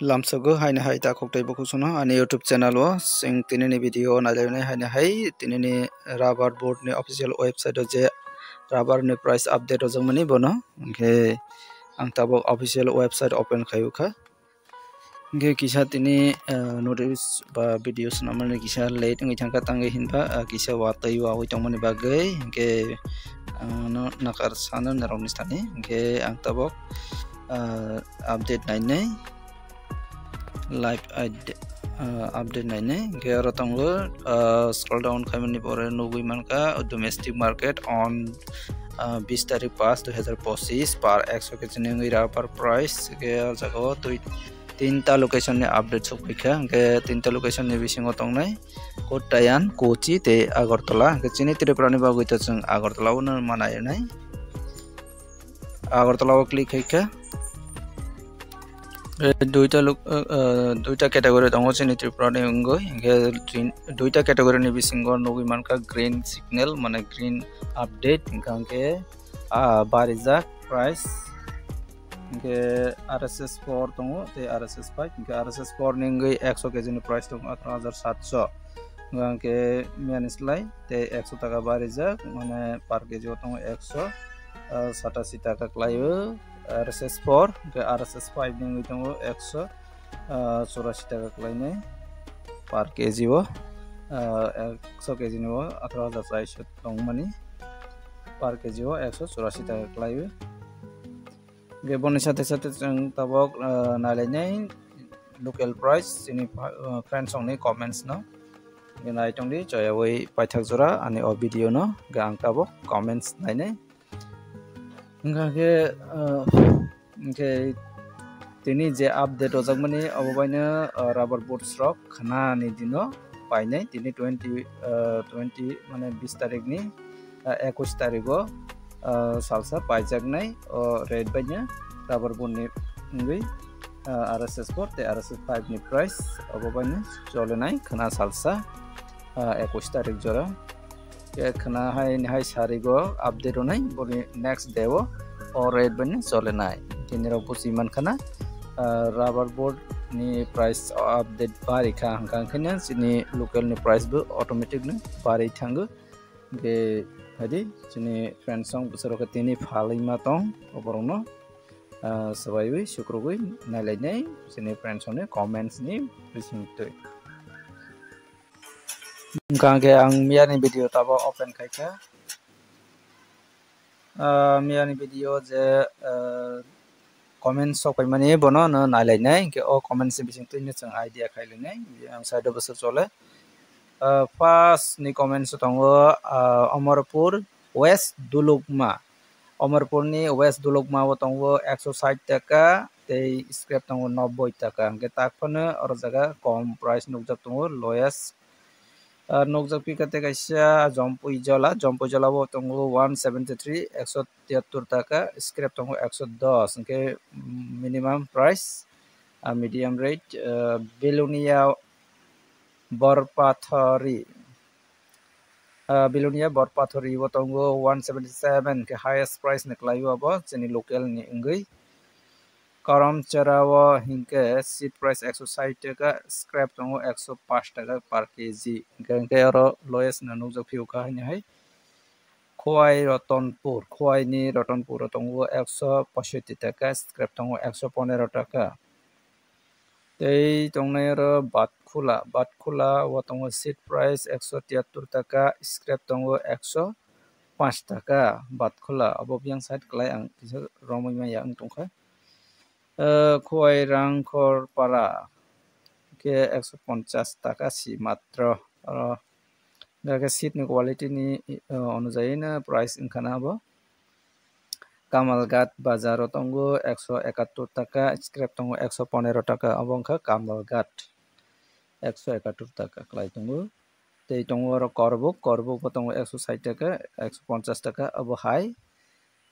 Lamsago haina hai ta khoktai boku sono ani YouTube channel o sing tinini video nalene haina hai tinini rubber board ni official website o je rubber ni price update o jongmani bono ke ang tabo official website open khayu kha ge kisa tini notice ba videos namani kisa late ngi thangka tangi hinba kisa watai wa oi tongmani bagai ke no nakar sanan narong nistani ke ang tabo update nainai live update naine gero tongo scroll down khamani pore nugui manka domestic market on 20 तारीख 5 2025 पर 100 के चने rubber price के जगह तो तीनटा location ने update सफैखा के तीनटा लोकेशन ने बिसिङाव तंगनाय कोटायान कोची ते आगरतला के चिनि त्रिपुरानि बागैता जों आगरतलावनो मानायनाय आगरतलाव क्लिक हैखा दुईटा कैटेगरी दङ चिनि त्रिपुरानि अंगै के दुईटा कैटेगरी नि बिसिङाव नगै मानका ग्रीन सिग्नल माने ग्रीन अपडेट के बारिजाक प्राइस के RSS 4 दङ ते RSS 5 के RSS 4 नि अंगै 100 केजी नि प्राइस दङ 18700 के मियानिसलाय ते 100 टाका बारिजाक माने पर केजी दङ 187 टाका क्लायो RSS 4 के RSS 5 नि दङ 184 टाका क्लायने पर केजी वो 100 केजी नि 18400 दङ माने पर केजी वो 184 टाका क्लायो के बनि साथे साथे जों तबक नालायनाय लोकल प्राइस जोंनि फ्रेन्ड्स नि कमेन्ट्स न नाय तंदि जयवै पाइथाक जरा अनि अ भिडियो न गां तबक कमेन्ट्स नायनाय के तिनी जे अपडेट ओजगमनि अबबायनो रबर बोर्ड स्ट्रक खाना नि दिनो पाइनाय तिनी 20 माने 20 तारिख नि 21 तारिखो सालसा पाइजागनाय रेड बायनो रबर बोर्ड नि ngै RSS 4 ते RSS 5 नि प्राइस अबबायनो चलेनाय खाना सालसा 21 तारिख जरा के खाना हाय सारिगो अपडेट होनाय बनि नेक्स्ट डे वो और रेड बने चलेनाय तिनिराव पुसिमान खाना रबर बोर्ड नि प्राइस अपडेट बारिखा हांखांखैनो जोंनि लोकल नि प्राइस बो ऑटोमेटिक ने बारि थांगो के हादि जोंनि फ्रेंड्स सं बोसोरखौ तिनि फालैमा दं अबरनो सबायबै शुक्रबै नायलायनाय जोंनि फ्रेंड्स नि कमेन्ट्स नि बिसिंतै गांगे आं मियानि भिडियो ताबो ओपन खायखा मियानि भिडियो जे कमेन्ट सफाय माने बनो न नायलायनाय के ओ कमेन्ट्स बिसिंतै ने जों आइडिया खायलायनाय आं साइड बोसोर चले फार्स्ट नि कमेन्ट्स दङ अमरपुर वेस्ट दुलुकमा अमरपुर नि वेस्ट दुलुकमा वो दङ 160 टाका ते स्क्रैप दङ 90 टाका के ताकफोनो और जगह कम प्राइस नुकजक दङ लोएस्ट नोकजपी कते कैसा जम्पुइजला वो तंगो 173 173 टाका स्क्रैप तंगो 110 के minimum price medium rate Belonia Barpathari वो तंगो 177 के हाईएस्ट प्राइस निकलायो अब जोंनि लोकल नि इंगै करम चराव हिंके सीट प्राइस 160 टाका स्क्रैप दङ 105 टाका पर केजी गंके और लोएस्ट ननु जफिउ का है खोवाई नि रतनपुर दङ 165 टाका स्क्रैप दङ 115 टाका तै दंनाय और बातखुला वो दङ सीट प्राइस 173 टाका स्क्रैप दङ 105 टाका बातखुला अब बियां साइड क्लाय आं रमैमा या आं दंखा खोवाई रांखरपारा के 150 टाका सी मात्र दागे सीट नि क्वालिटी नि अनुसार ना प्राइस इनखाना अब कामालघाट बाजार दंगो 171 टाका स्क्रैप दंगो 115 टाका अब अंखा कामालघाट 171 टाका क्लाय दंगो तै दंगो और करबुक दंगो 160 टाका 150 टाका अब हाई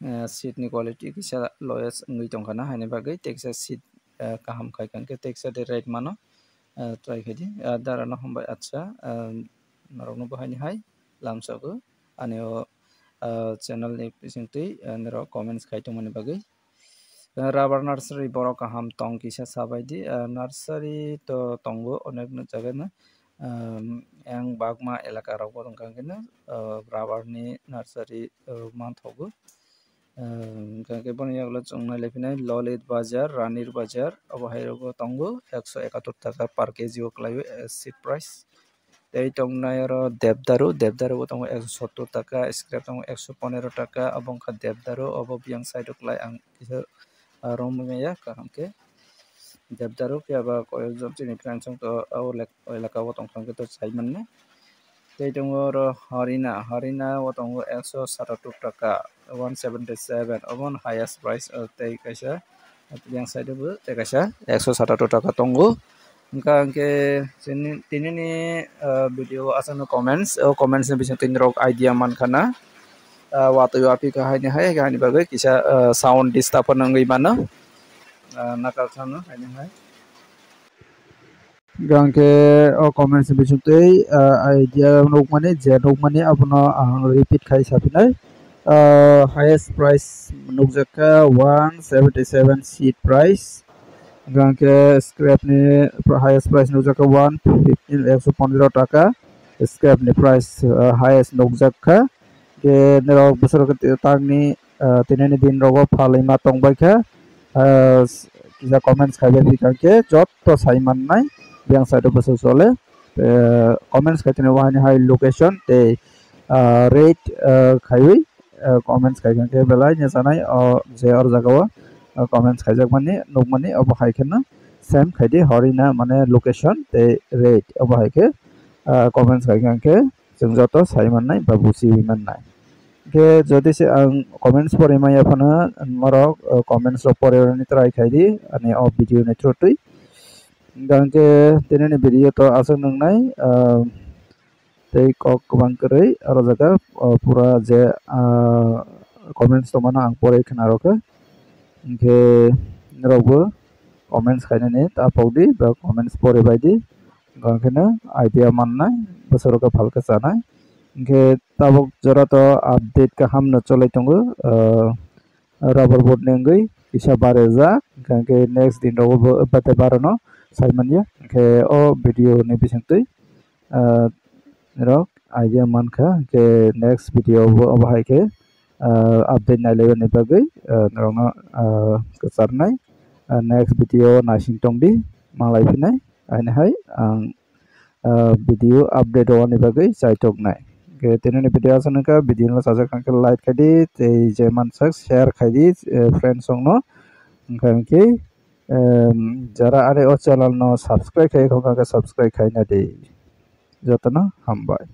सीट नि क्वालिटी किसा लोएस्ट ngै दंखाना हानि बागै टेक्सास सीट काहाम खायखान के टेक्सास दे रेट मानो ट्राई खायदि दारानो हमबाय अच्छा नरनो बहायनि हाय लामसागो आने चैनल नि पिसिंतै नरो कमेन्ट्स खायतो माने बागै Rubber nursery borok kaham tong kisa sabaidi nursery to tongo onek jaga na yang bagma elaka rok bodong kangkena rubber ni nursery manthogo kangke boni yagla chongnai lepinai Lolit Bazar Ranir Bazar abo hairo tongo 171 taka per kg o klaio seed price tei tongnai aro Devdaru bo tongo 170 taka scrap tongo 115 taka abong kha Devdaru abo biang side o klai ang kisa romya kahamke Devdaru ke aba koyokjon chini kransong to au elaka bo tongkangke to chaimanne tei tongo aro Harina bo tongo 171 taka 177 abon highest price tei kaisa yang side bo tei kaisa 171 taka tongo hingka angke tinini video asano comments ni bising tin rok idea mankana watui wapi kahai ni bagai kisa sound disturb nangui mana nakal sana hai gangke comments ni bising tei idea nok mane je nok mane abono repeat khai sapinai highest price nukjaka 177 seed price gangke scrap ni highest price nukjaka 115 taka scrap ni price highest nukjaka ke nerok besar ke tangni tinani din rogo phalai ma tongbai kha kisa comments khaibe pikangke jotto saiman nai yang side besar sole comments khaitene wahani hai location te rate khaiwi comments khaigangke belai nya sanai je or jagao comments khaijak mani nok mani abo haikena same khaidi Harina mane location te rate abo haike comments khaigangke जों जत साइमान नाय बा बुसिमान नाय के जदि से आं comments परे माया फना मरक comments रो परे नि ट्राई खाइदि अनि अ भिडियो नि थ्रुतुइ गांके तेने भिडियो तो आसो नंगनाय तै कक बांकरै आरो जगा पूरा जे कमेंट्स तो माना आं परे खनारोके के नरबो कमेंट्स खाइनानै ता पाउदि बा कमेंट्स परे बायदि गांकेनो आइडिया माननाय बसरका फालका जानाय के ताबक जरा तो अपडेट का हम न चले तंगो रबर बोर्ड नेंगै इसा बारे जा गांके नेक्स्ट दिन रो बते बारनो साइमनिया के ओ वीडियो ने बिसंतै रो आइडिया मानखा के नेक्स्ट वीडियो अब हाइके अपडेट नायले ने बागै नरना कसारनाय नेक्स्ट वीडियो नासिं तंगदि मालाय फिनाय आइने हाय आं वीडियो अपडेट होने बागै जायटकनाय के तेने वीडियो आसनका वीडियो ला साजा कांके लाइक खाइदि ते जे मानसक शेयर खाइदि फ्रेंड्स संगनो कांके जरा आरे ओ चैनल नो सब्सक्राइब खाइ कांके सब्सक्राइब खाइना दे जतना हामबाय।